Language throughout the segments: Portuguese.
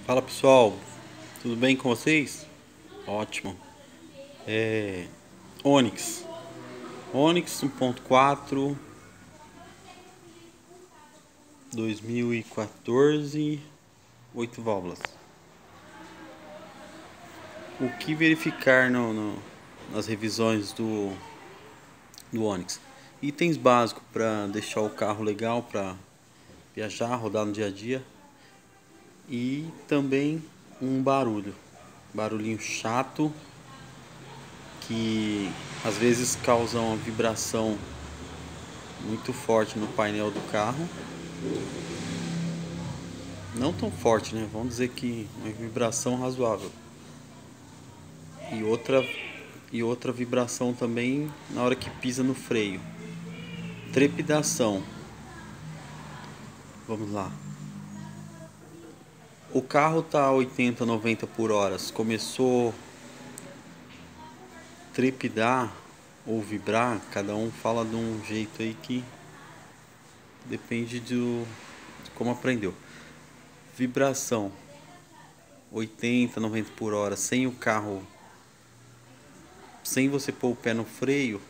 Fala pessoal, tudo bem com vocês? Ótimo. Onix, Onix 1.4 2014, 8 válvulas. O que verificar nas revisões do Onix? Itens básicos para deixar o carro legal para viajar, rodar no dia a dia. E também um barulhinho chato que às vezes causa uma vibração muito forte no painel do carro. Não tão forte, né? Vamos dizer que uma vibração razoável. E outra vibração também na hora que pisa no freio. Trepidação. Vamos lá. O carro tá a 80, 90 por hora. Começou a trepidar ou vibrar, cada um fala de um jeito aí que depende de como aprendeu. Vibração 80, 90 por hora, sem o carro, sem você pôr o pé no freio,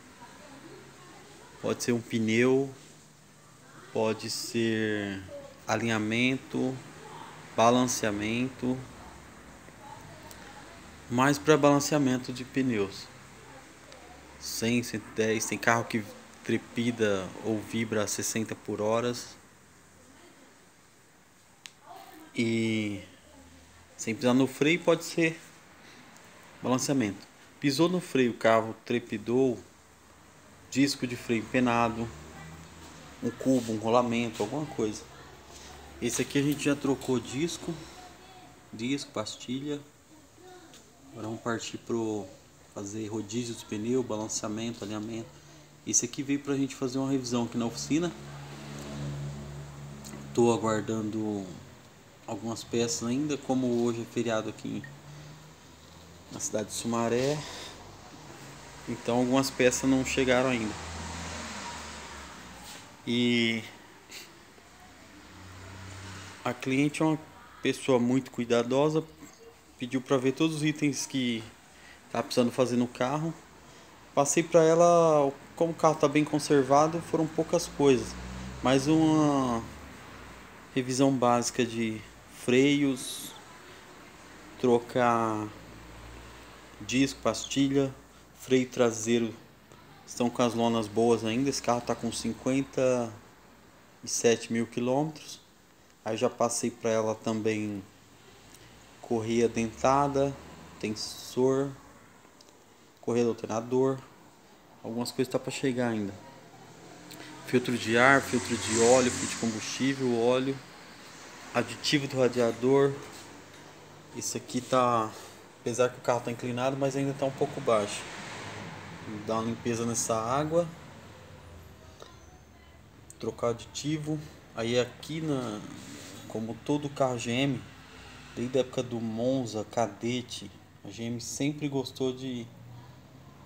pode ser um pneu, pode ser alinhamento, balanceamento, mais para balanceamento de pneus. 100, 110, tem carro que trepida ou vibra a 60 por horas. E sem pisar no freio pode ser balanceamento. Pisou no freio, o carro trepidou, disco de freio empenado, um cubo, um rolamento, alguma coisa. Esse aqui a gente já trocou disco, pastilha. Agora vamos partir pro fazer rodízio dos pneus, balanceamento, alinhamento. Esse aqui veio pra gente fazer uma revisão aqui na oficina. Tô aguardando algumas peças ainda, como hoje é feriado aqui na cidade de Sumaré. Então algumas peças não chegaram ainda. E a cliente é uma pessoa muito cuidadosa, pediu para ver todos os itens que tá precisando fazer no carro. Passei para ela, como o carro está bem conservado, foram poucas coisas, mas uma revisão básica de freios, trocar disco, pastilha, freio traseiro estão com as lonas boas ainda. Esse carro está com 57 mil quilômetros. Aí já passei para ela também correia dentada, tensor, correia do alternador, algumas coisas tá para chegar ainda. Filtro de ar, filtro de óleo, filtro de combustível, óleo, aditivo do radiador. Isso aqui tá, apesar que o carro tá inclinado, mas ainda tá um pouco baixo. Vou dar uma limpeza nessa água, trocar o aditivo. Aí aqui como todo carro GM, desde a época do Monza, Cadete, a GM sempre gostou de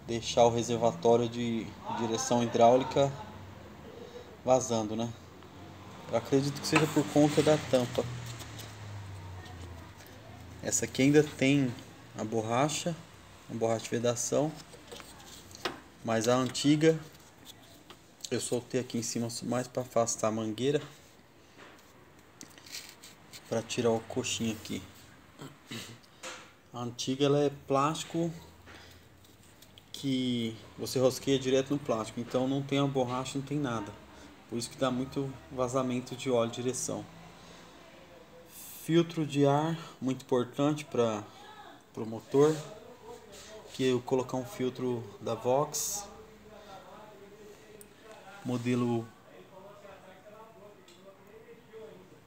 deixar o reservatório de direção hidráulica vazando, né? Eu acredito que seja por conta da tampa. Essa aqui ainda tem a borracha de vedação, mas a antiga eu soltei aqui em cima mais para afastar a mangueira, para tirar o coxinho aqui. A antiga ela é plástico que você rosqueia direto no plástico, então não tem a borracha, não tem nada. Por isso que dá muito vazamento de óleo de direção. Filtro de ar, muito importante para o motor. Que eu colocar um filtro da Vox, modelo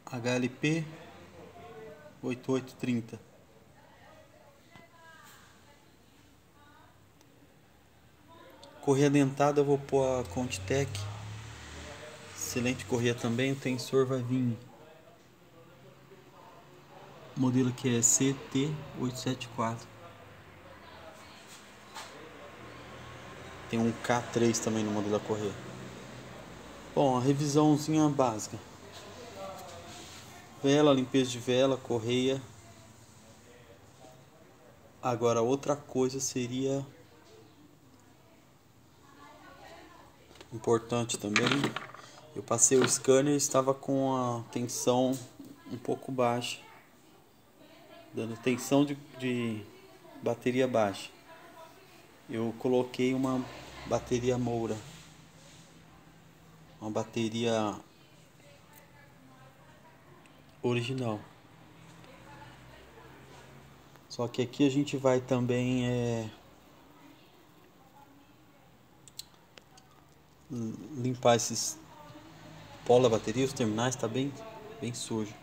HLP 8830. Correia dentada eu vou pôr a Contitec, excelente correia também. O tensor vai vir modelo que é CT874. Tem um K3 também no modelo da correia. Bom, a revisãozinha básica: vela, limpeza de vela, correia, Agora outra coisa seria importante também. Eu passei o scanner e estava com a tensão um pouco baixa, dando tensão de bateria baixa. Eu coloquei uma bateria Moura, uma bateria original. Só que aqui a gente vai também limpar esses pó da bateria, os terminais, tá bem sujo.